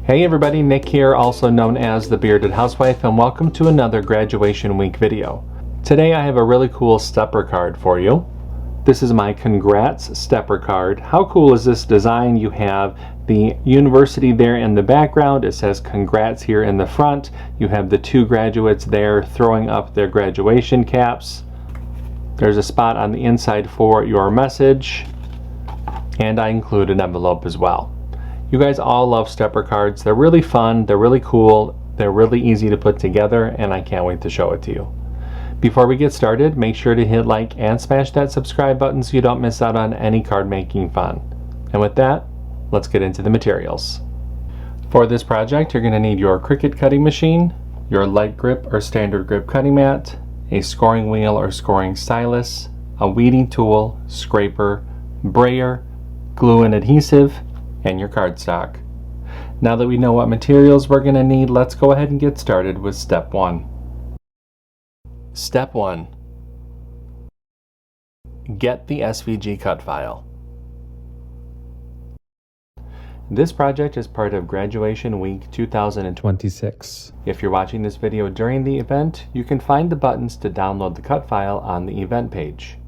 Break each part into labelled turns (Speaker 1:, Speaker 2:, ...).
Speaker 1: Hey everybody, Nick here, also known as the Bearded Housewife, and welcome to another graduation week video. Today I have a really cool stepper card for you. This is my congrats stepper card. How cool is this design? You have the university there in the background. It says congrats here in the front. You have the two graduates there throwing up their graduation caps. There's a spot on the inside for your message, and I include an envelope as well. You guys all love stepper cards. They're really fun, they're really cool, they're really easy to put together, and I can't wait to show it to you. Before we get started, make sure to hit like and smash that subscribe button so you don't miss out on any card making fun. And with that, let's get into the materials. For this project, you're going to need your CRICUT cutting machine, your light grip or standard grip cutting mat, a scoring wheel or scoring stylus, a weeding tool, scraper, brayer, glue and adhesive, and your cardstock. Now that we know what materials we're going to need, let's go ahead and get started with step 1. Step 1. Get the SVG cut file. This project is part of Graduation Week 2026. If you're watching this video during the event, you can find the buttons to download the cut file on the event page.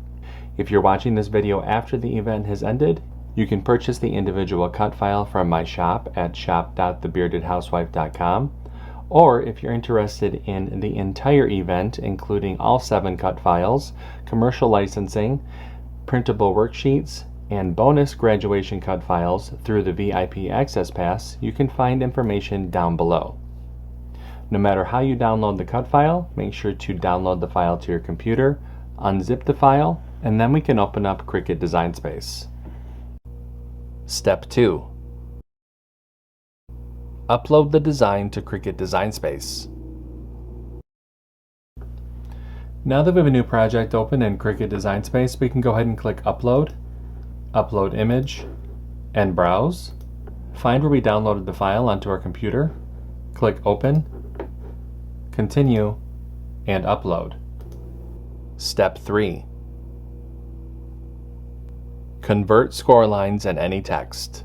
Speaker 1: If you're watching this video after the event has ended, you can purchase the individual cut file from my shop at shop.thebeardedhousewife.com, or if you're interested in the entire event, including all 7 cut files, commercial licensing, printable worksheets, and bonus graduation cut files through the VIP Access Pass, you can find information down below. No matter how you download the cut file, make sure to download the file to your computer, unzip the file, and then we can open up CRICUT Design Space. Step 2. Upload the design to CRICUT Design Space. Now that we have a new project open in CRICUT Design Space, we can go ahead and click Upload, Upload Image, and Browse. Find where we downloaded the file onto our computer, click Open, Continue, and Upload. Step 3. Convert score lines and any text.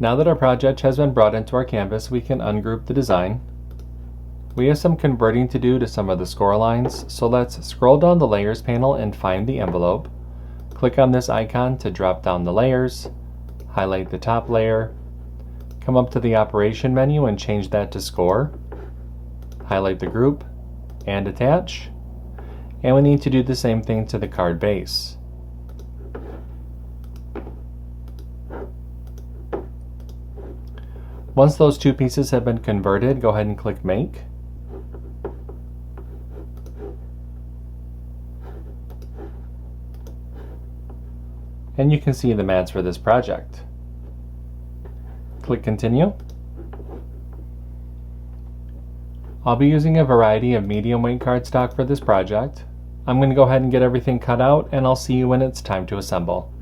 Speaker 1: Now that our project has been brought into our canvas, we can ungroup the design. We have some converting to do to some of the score lines, so let's scroll down the Layers panel and find the envelope. Click on this icon to drop down the layers, highlight the top layer, come up to the Operation menu and change that to Score, highlight the group, and attach. And we need to do the same thing to the card base. Once those two pieces have been converted, go ahead and click Make. And you can see the mats for this project. Click Continue. I'll be using a variety of medium weight cardstock for this project. I'm going to go ahead and get everything cut out, and I'll see you when it's time to assemble.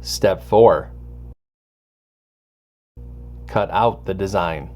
Speaker 1: Step 4. Cut out the design.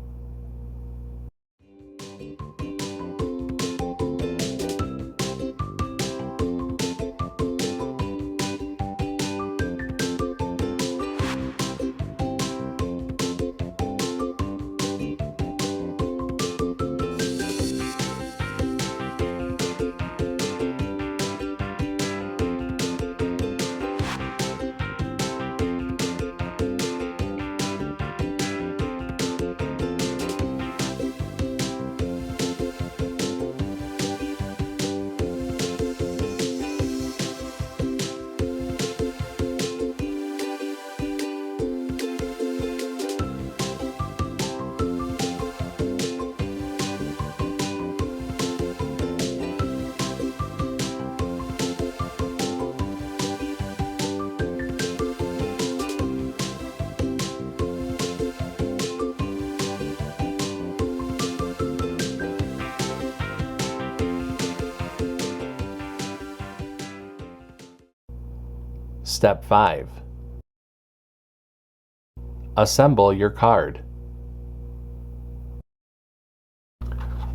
Speaker 1: Step 5. Assemble your card.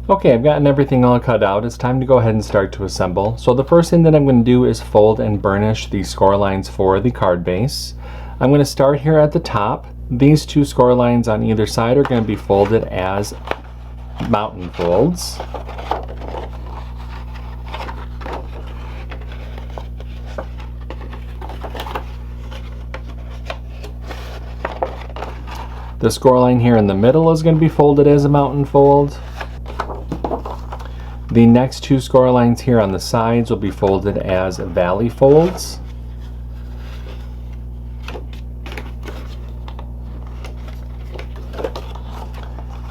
Speaker 1: Okay, I've gotten everything all cut out. It's time to go ahead and start to assemble. So the first thing that I'm going to do is fold and burnish the score lines for the card base. I'm going to start here at the top. These two score lines on either side are going to be folded as mountain folds. The score line here in the middle is going to be folded as a mountain fold. The next two score lines here on the sides will be folded as valley folds.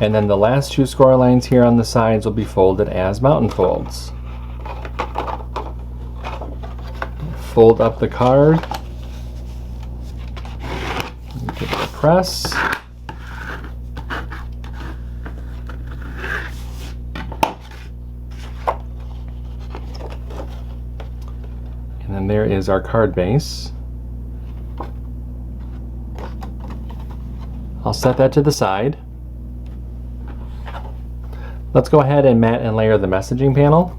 Speaker 1: And then the last two score lines here on the sides will be folded as mountain folds. Fold up the card. Give it a press. And then there is our card base. I'll set that to the side. Let's go ahead and mat and layer the messaging panel.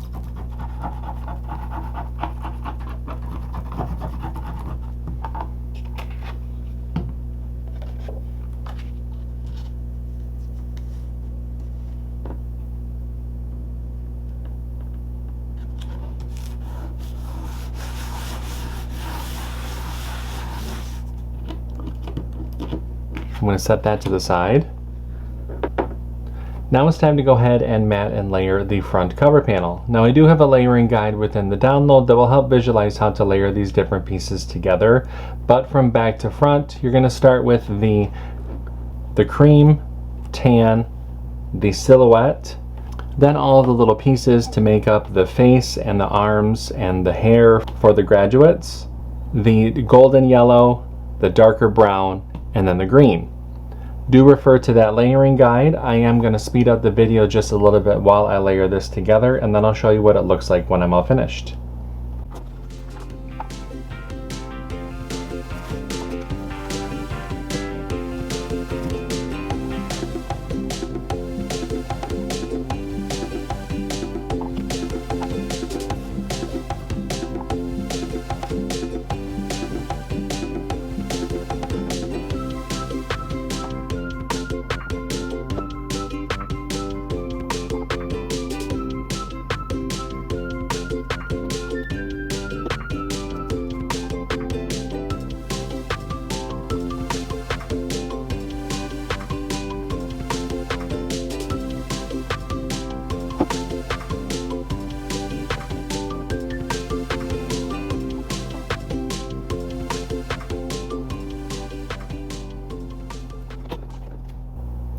Speaker 1: I'm going to set that to the side. Now it's time to go ahead and mat and layer the front cover panel. Now I do have a layering guide within the download that will help visualize how to layer these different pieces together. But from back to front, you're going to start with the cream, tan, the silhouette, then all of the little pieces to make up the face and the arms and the hair for the graduates, the golden yellow, the darker brown, and then the green. Do refer to that layering guide. I am going to speed up the video just a little bit while I layer this together, and then I'll show you what it looks like when I'm all finished.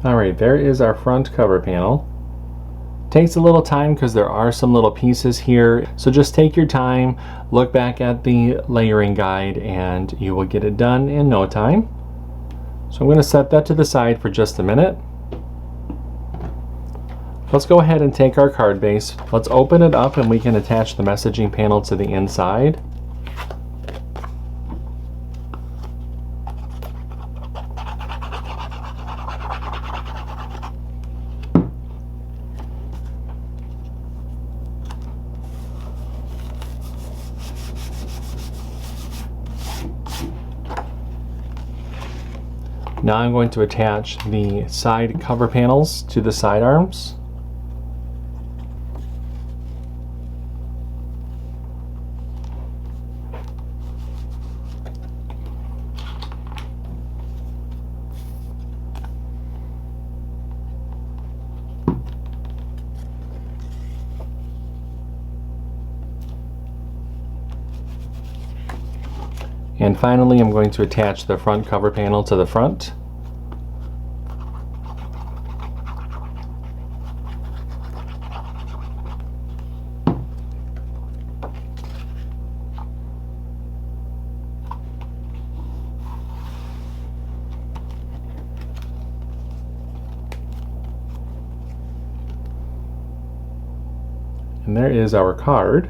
Speaker 1: Alright, there is our front cover panel. Takes a little time because there are some little pieces here, so just take your time, look back at the layering guide, and you will get it done in no time. So I'm going to set that to the side for just a minute. Let's go ahead and take our card base. Let's open it up and we can attach the messaging panel to the inside. Now I'm going to attach the side cover panels to the side arms. And finally, I'm going to attach the front cover panel to the front. And there is our card.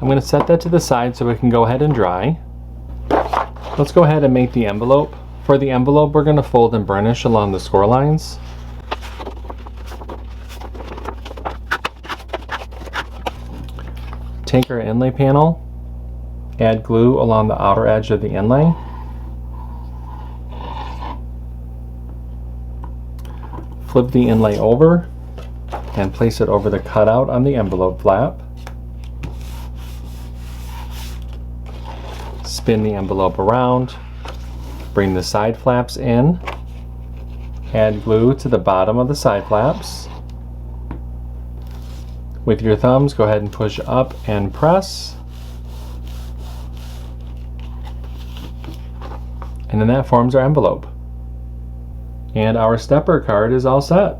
Speaker 1: I'm going to set that to the side so it can go ahead and dry. Let's go ahead and make the envelope. For the envelope, we're going to fold and burnish along the score lines. Take our inlay panel Add glue along the outer edge of the inlay. Flip the inlay over and place it over the cutout on the envelope flap. Spin the envelope around, bring the side flaps in, add glue to the bottom of the side flaps. With your thumbs, go ahead and push up and press. And then that forms our envelope. And our stepper card is all set.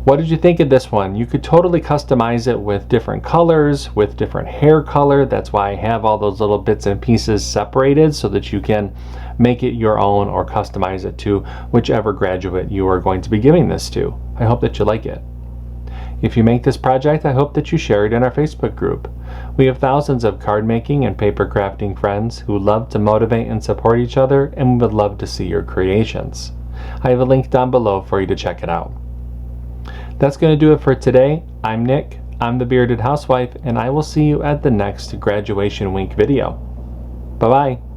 Speaker 1: What did you think of this one? You could totally customize it with different colors, with different hair color. That's why I have all those little bits and pieces separated so that you can make it your own or customize it to whichever graduate you are going to be giving this to. I hope that you like it. If you make this project, I hope that you share it in our Facebook group. We have thousands of card making and paper crafting friends who love to motivate and support each other, and we would love to see your creations. I have a link down below for you to check it out. That's going to do it for today. I'm Nick, I'm the Bearded Housewife, and I will see you at the next graduation week video. Bye-bye.